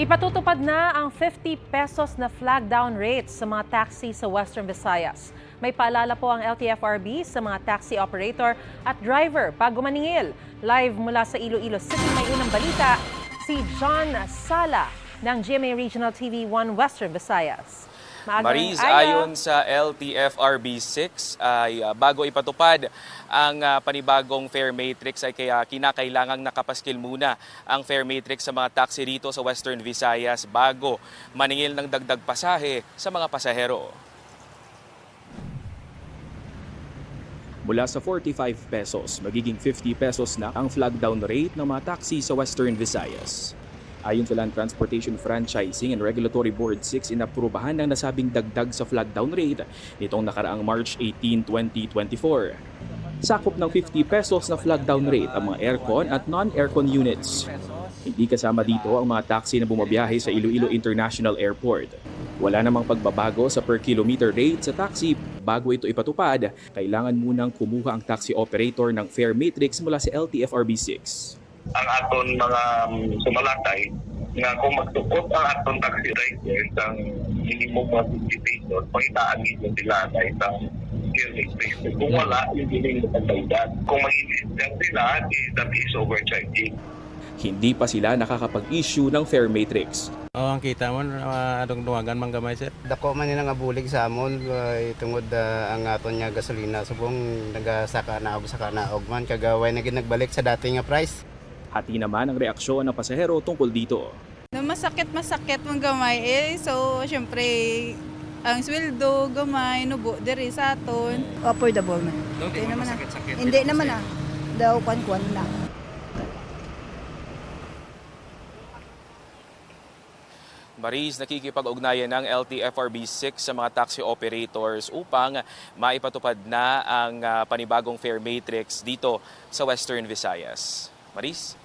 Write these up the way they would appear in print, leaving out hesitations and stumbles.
Ipatutupad na ang 50 pesos na flag down rates sa mga taxi sa Western Visayas. May paalala po ang LTFRB sa mga taxi operator at driver bago maningil. Live mula sa Iloilo City, may unang balita si John Sala ng GMA Regional TV 1 Western Visayas. Mariz, ayon sa LTFRB 6 ay bago ipatupad ang panibagong fare matrix ay kaya kinakailangang nakapaskil muna ang fare matrix sa mga taxi rito sa Western Visayas bago maningil ng dagdag pasahe sa mga pasahero. Mula sa 45 pesos, magiging 50 pesos na ang flag down rate ng mga taxi sa Western Visayas. Ayon sa Land Transportation Franchising and Regulatory Board 6, inaprubahan ng nasabing dagdag sa flag down rate nitong nakaraang March 18, 2024. Sakop ng 50 pesos na flag down rate ang mga aircon at non-aircon units. Hindi kasama dito ang mga taxi na bumabiyahe sa Iloilo International Airport. Wala namang pagbabago sa per kilometer rate sa taxi. Bago ito ipatupad, kailangan munang kumuha ang taxi operator ng fare matrix mula sa LTFRB 6. Ang aton mga sumalakay nga kung magtukot ang aton taxi rider ang minimum mga 50 pesos, pangitaan nito sila na isang matrix. Kung wala, yung giling na pagdagdag. Kung mag-insist sila, that is overcharging. Hindi pa sila nakakapag-issue ng fare matrix. Ang kita mo, adong duwagan man gamay sir. Dako man nila nga bulig sa amon tungod ang aton nga gasolina subong nagasaka na og saka na og man kagaway na ginagbalik sa dati nga price. Hati naman ang reaksyon ng pasahero tungkol dito. Masakit mong gamay so syempre ang sweldo gamay nubo diri sa aton. Affordable man. Hindi naman Hindi naman daw kwan na. Mariz, nakikipag-ugnayan ng LTFRB 6 sa mga taxi operators upang maipatupad na ang panibagong fare matrix dito sa Western Visayas. Mariz?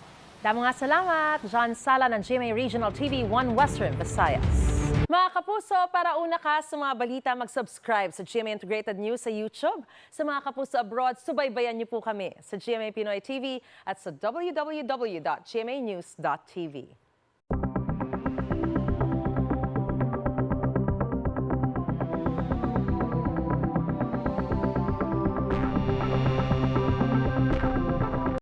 Damo nga salamat, John Sala ng GMA Regional TV 1 Western Visayas. Mga kapuso, para una ka sa mga balita, mag-subscribe sa GMA Integrated News sa YouTube. Sa mga kapuso abroad, subaybayan niyo po kami sa GMA Pinoy TV at sa www.gmanews.tv.